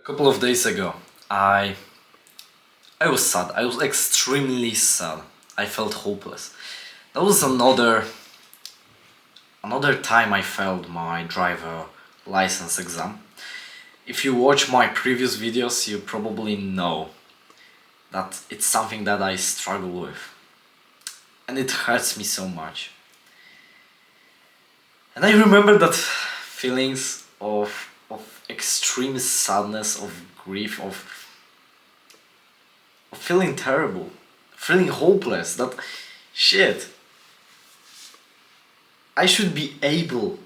A couple of days ago, I was sad. I was extremely sad. I felt hopeless. That was another time I failed my driver license exam. If you watch my previous videos, you probably know that it's something that I struggle with. And it hurts me so much. And I remember that feelings of extreme sadness, of grief, of feeling terrible, feeling hopeless, that shit, I should be able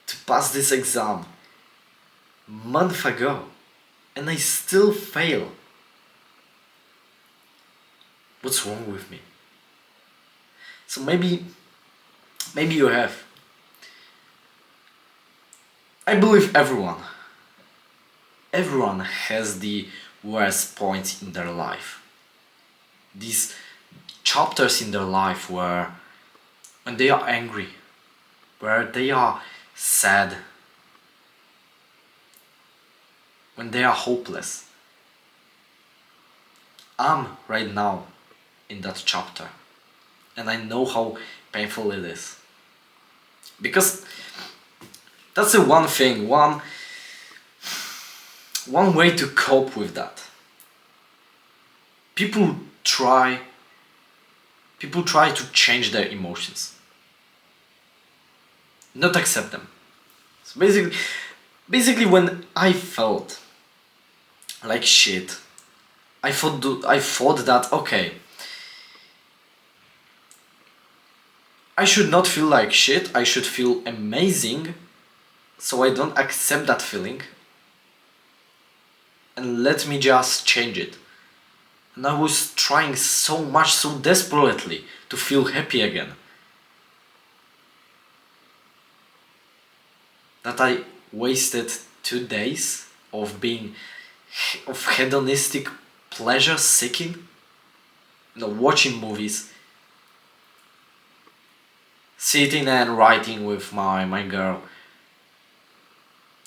to pass this exam month ago and I still fail. What's wrong with me? So maybe you have. I believe everyone has the worst points in their life. These chapters in their life where when they are angry, where they are sad, when they are hopeless. I'm right now in that chapter and I know how painful it is. Because that's the one thing, one way to cope with that. People try to change their emotions, not accept them. So basically when I felt like shit, I thought that okay, I should not feel like shit, I should feel amazing, so I don't accept that feeling and let me just change it. And I was trying so much, so desperately to feel happy again, that I wasted 2 days of hedonistic pleasure seeking, watching movies, sitting and writing with my girl,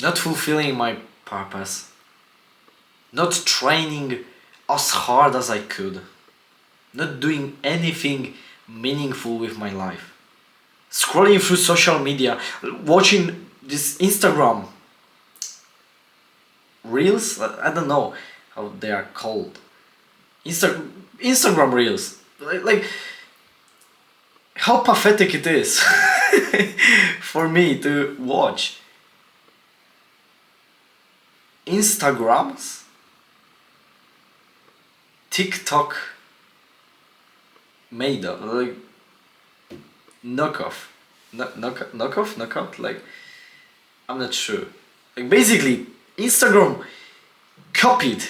not fulfilling my purpose, not training as hard as I could, not doing anything meaningful with my life, scrolling through social media, watching this Instagram reels. I don't know how they are called. Instagram reels. Like how pathetic it is for me to watch Instagrams, TikTok made up, like knockout, like I'm not sure. Like basically Instagram copied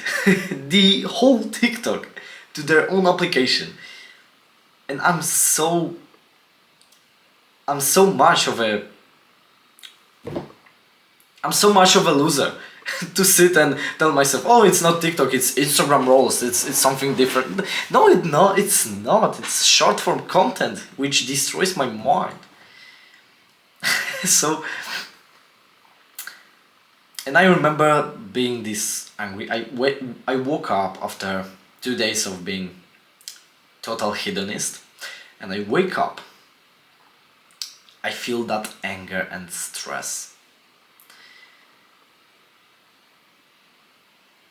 the whole TikTok to their own application, and I'm so much of a loser to sit and tell myself, oh, it's not TikTok, it's Instagram Rolls, it's something different. No, it's not. It's short form content which destroys my mind. So, and I remember being this angry. I woke up after 2 days of being total hedonist, and I wake up, I feel that anger and stress.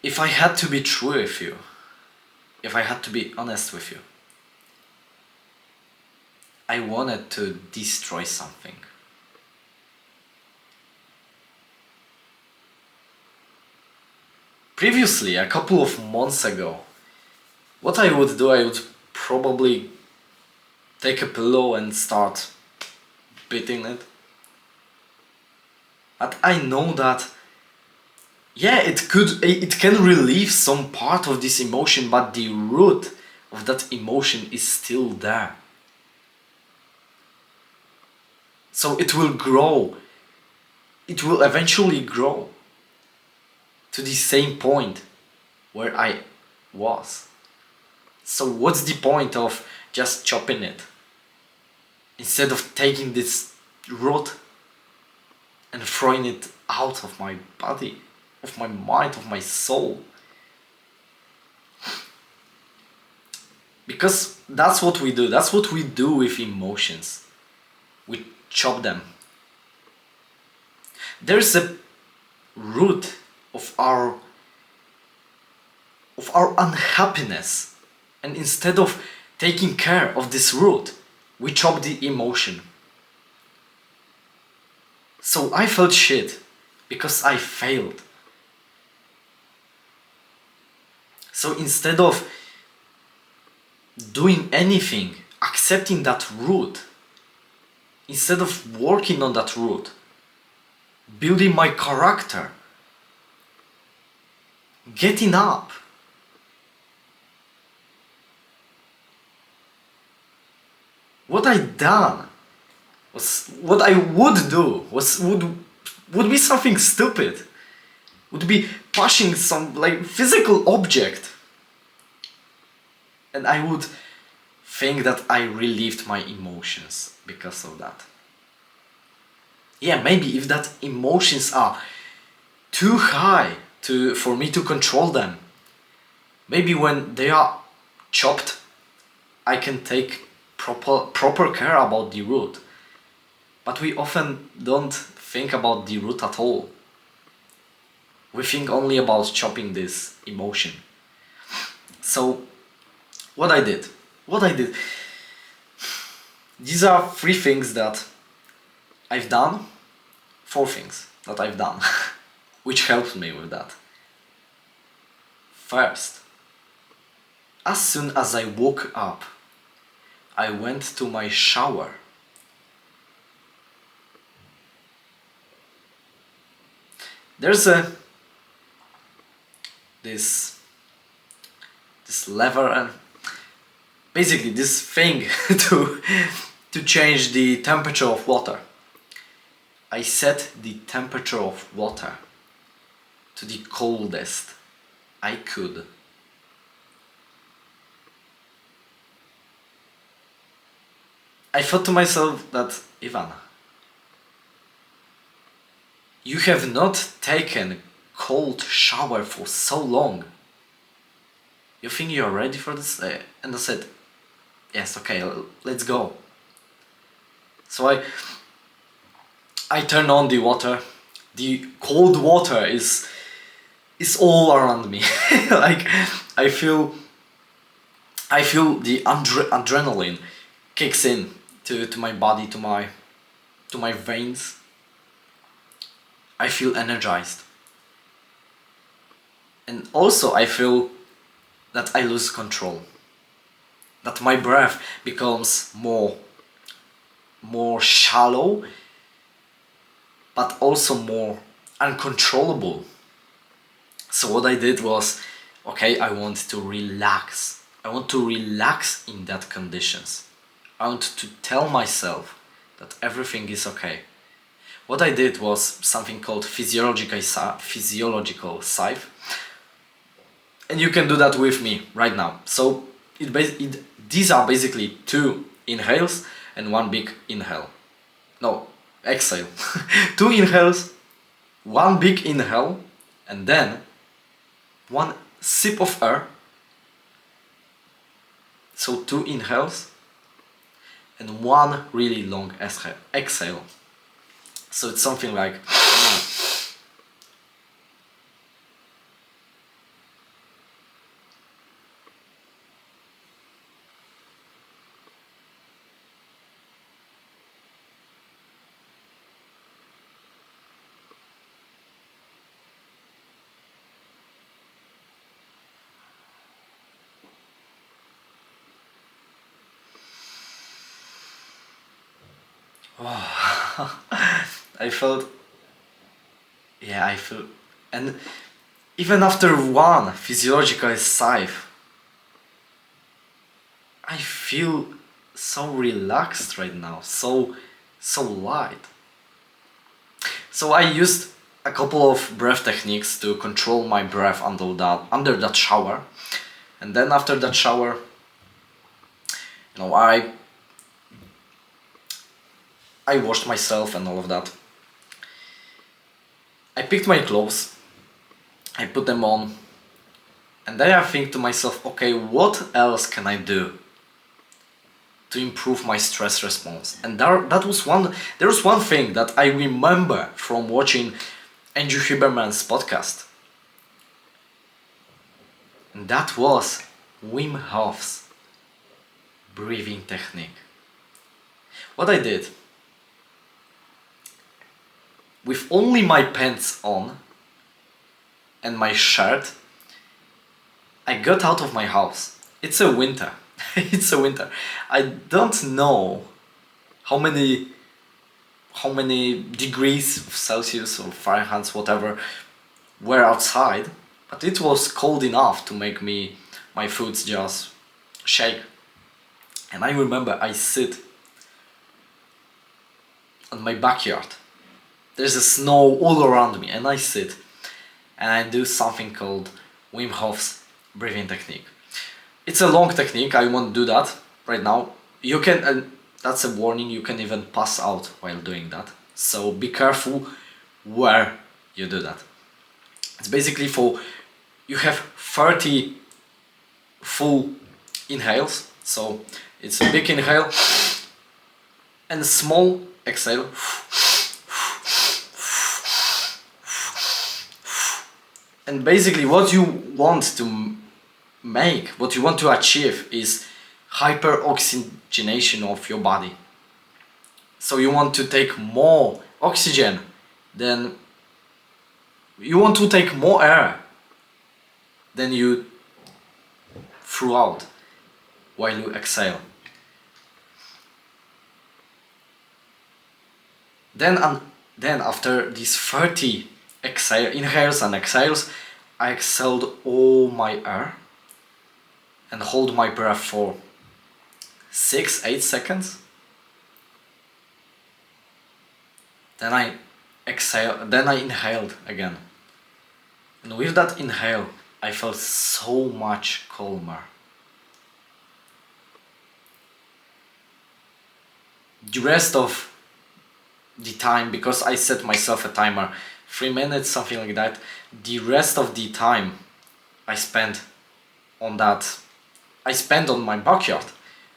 If I had to be true with you, if I had to be honest with you, I wanted to destroy something. Previously, a couple of months ago, what I would do, I would probably take a pillow and start beating it. But I know that, yeah, it can relieve some part of this emotion, but the root of that emotion is still there. So it will grow. It will eventually grow to the same point where I was. So what's the point of just chopping it instead of taking this root and throwing it out of my body? of my mind, of my soul. Because that's what we do. That's what we do with emotions. We chop them. There's a root of our unhappiness, and instead of taking care of this root, we chop the emotion. So I felt shit because I failed. So instead of doing anything, accepting that root, instead of working on that root, building my character, getting up, what I done was what I would do would be something stupid. Would be pushing some like physical object. And I would think that I relieved my emotions because of that. Yeah, maybe if that emotions are too high for me to control them, maybe when they are chopped, I can take proper care about the root. But we often don't think about the root at all. We think only about chopping this emotion. So what I did, these are 3 things that I've done, 4 things that I've done, which helped me with that. First, as soon as I woke up, I went to my shower. There's this lever and basically this thing to change the temperature of water. I set the temperature of water to the coldest I could. I thought to myself that, Ivan, you have not taken a cold shower for so long. You think you're ready for this? And I said, yes, okay, let's go. So I turned on the water. The cold water is all around me. Like I feel the adrenaline kicks in to my body, to my veins. I feel energized. And also I feel that I lose control. That my breath becomes more shallow, but also more uncontrollable. So what I did was, okay, I want to relax. I want to relax in that conditions. I want to tell myself that everything is okay. What I did was something called physiological sieve. And you can do that with me right now. So these are basically 2 inhales and 1 big inhale. No, exhale. 2 inhales, 1 big inhale, and then 1 sip of air. So 2 inhales and 1 really long exhale. So it's something like I felt, and even after 1 physiological sieve, I feel so relaxed right now, so light. So I used a couple of breath techniques to control my breath under that shower, and then after that shower, I washed myself and all of that. I picked my clothes, I put them on, and then I think to myself, okay, what else can I do to improve my stress response? And there was one thing that I remember from watching Andrew Huberman's podcast, and that was Wim Hof's breathing technique. What I did, with only my pants on and my shirt, I got out of my house. It's a winter. It's a winter. I don't know how many degrees of Celsius or Fahrenheit, whatever, were outside, but it was cold enough to make my foot just shake. And I remember I sit on my backyard. There's a snow all around me, and I sit and I do something called Wim Hof's breathing technique. It's a long technique, I won't do that right now. You can, that's a warning, you can even pass out while doing that. So be careful where you do that. It's basically you have 30 full inhales. So it's a big inhale and a small exhale. And basically what you want to what you want to achieve is hyperoxygenation of your body. So you want to take more oxygen than you want to take more air than you threw out while you exhale. Then after these 30 inhales and exhales, I exhaled all my air and hold my breath for 6-8 seconds. Then I inhaled again. And with that inhale, I felt so much calmer. The rest of the time, because I set myself a timer, 3 minutes, something like that, the rest of the time I spent on my backyard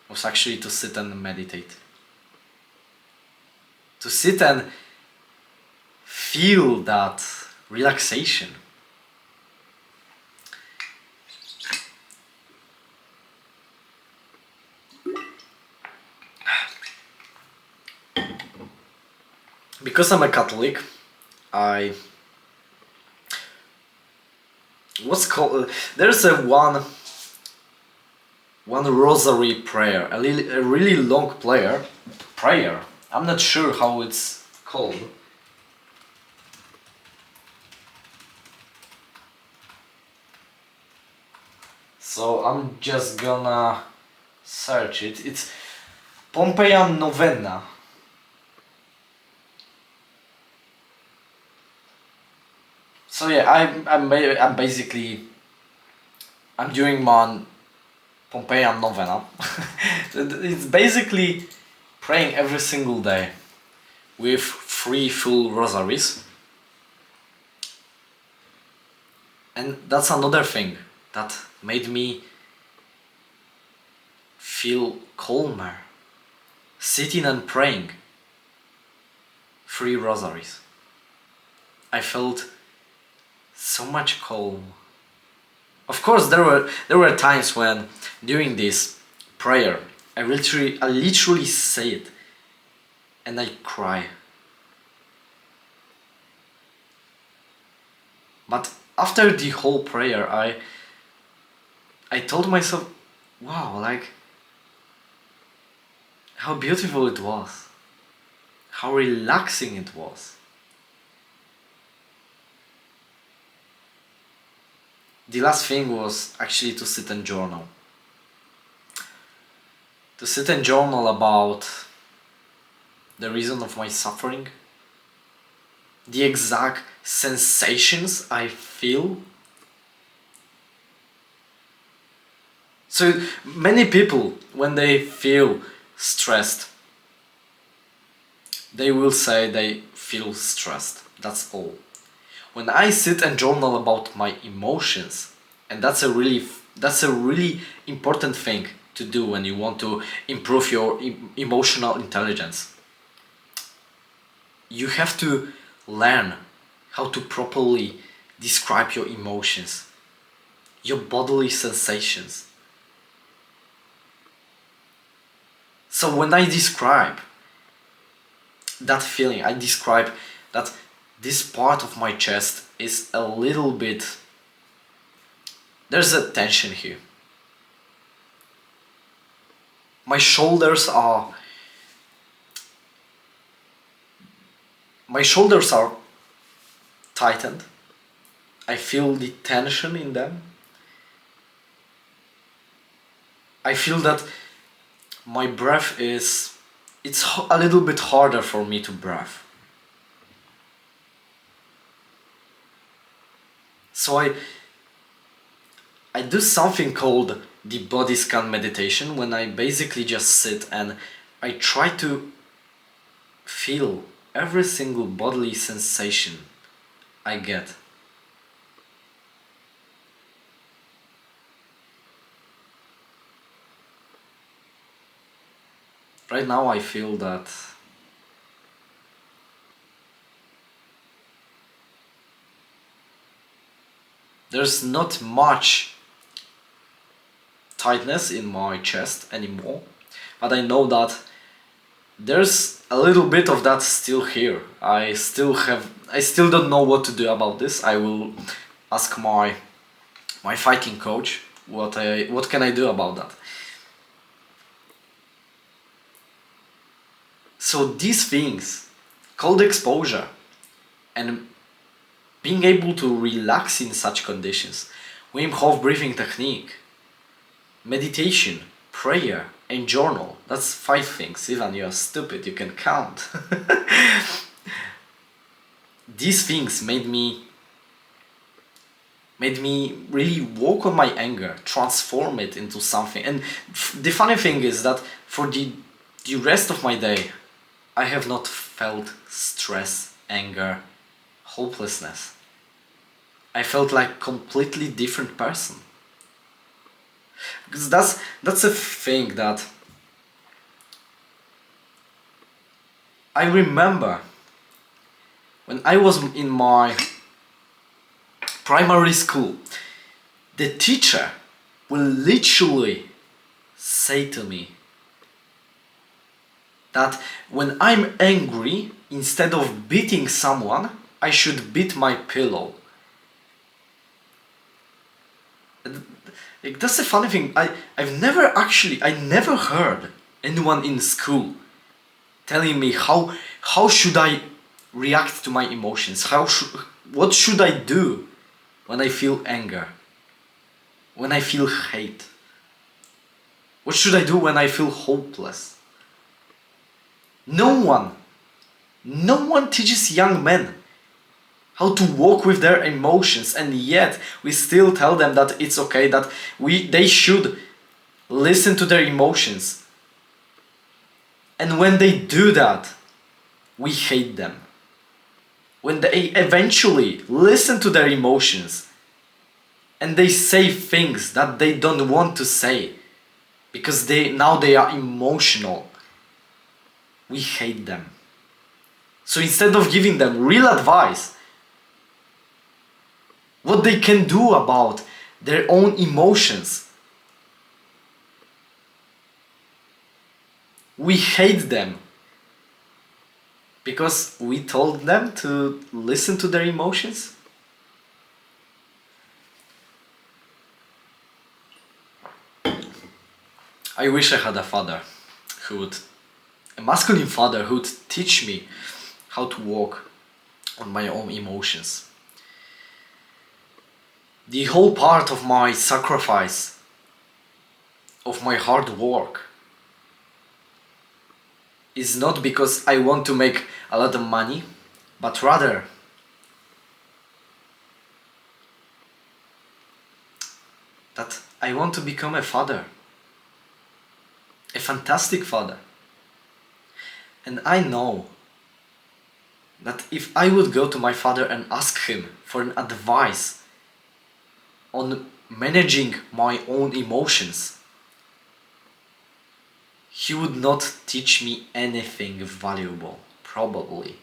was actually to sit and meditate. To sit and feel that relaxation. Because I'm a Catholic, there's one rosary prayer, a really long prayer. I'm not sure how it's called. So I'm just gonna search it. It's Pompeia Novena. So yeah, I'm basically doing my Pompeia Novena. It's basically praying every single day with 3 full rosaries. And that's another thing that made me feel calmer. Sitting and praying 3 rosaries. I felt so much calm. Of course, there were times when during this prayer I literally say it and I cry. But after the whole prayer, I told myself, wow, like how beautiful it was, how relaxing it was. The last thing was actually to sit and journal. To sit and journal about the reason of my suffering, the exact sensations I feel. So many people, when they feel stressed, they will say they feel stressed. That's all. when I sit and journal about my emotions, and that's a really important thing to do when you want to improve your emotional intelligence. You have to learn how to properly describe your emotions, your bodily sensations. So when I describe that feeling, I describe that this part of my chest is a little bit, there's a tension here. My shoulders are my shoulders are tightened. I feel the tension in them. I feel that my breath is, it's a little bit harder for me to breathe. So I do something called the body scan meditation, when I basically just sit and I try to feel every single bodily sensation I get. Right now I feel that there's not much tightness in my chest anymore, but I know that there's a little bit of that still here. I still don't know what to do about this. I will ask my fighting coach what can I do about that. So these things called exposure and being able to relax in such conditions, Wim Hof breathing technique, meditation, prayer, and journal. That's 5 things. Ivan, you're stupid, you can count. These things made me really work on my anger, transform it into something. And the funny thing is that for the rest of my day, I have not felt stress, anger, hopelessness. I felt like completely different person. Because that's a thing that I remember when I was in my primary school. The teacher will literally say to me that when I'm angry, instead of beating someone, I should beat my pillow. Like, that's the funny thing. I never heard anyone in school telling me how should I react to my emotions. What should I do when I feel anger, when I feel hate? What should I do when I feel hopeless? No one teaches young men how to walk with their emotions, and yet we still tell them that it's okay, that they should listen to their emotions. And when they do that, we hate them. When they eventually listen to their emotions and they say things that they don't want to say because now they are emotional, we hate them. So instead of giving them real advice, what they can do about their own emotions, we hate them because we told them to listen to their emotions. I wish I had a masculine father who would teach me how to walk on my own emotions. The whole part of my sacrifice, of my hard work, is not because I want to make a lot of money, but rather that I want to become a father, a fantastic father. And I know that if I would go to my father and ask him for an advice on managing my own emotions, he would not teach me anything valuable, probably.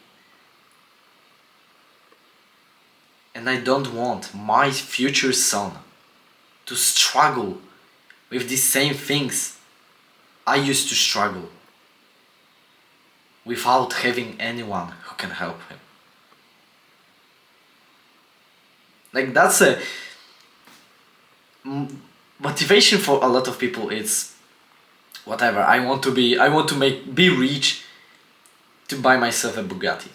And I don't want my future son to struggle with the same things I used to struggle without having anyone who can help him. Like that's a motivation for a lot of people. It's whatever, I want to be rich to buy myself a Bugatti.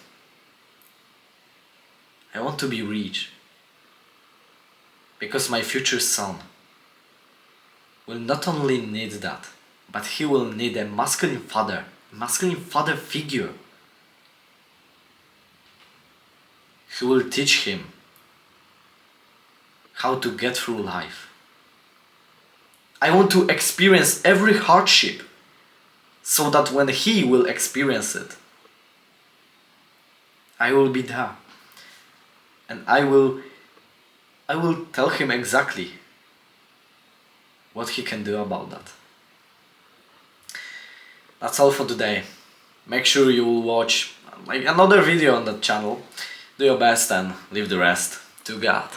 I want to be rich because my future son will not only need that, but he will need a masculine father figure who will teach him how to get through life. I want to experience every hardship so that when he will experience it, I will be there. And I will tell him exactly what he can do about that. That's all for today. Make sure you will watch another video on that channel. Do your best and leave the rest to God.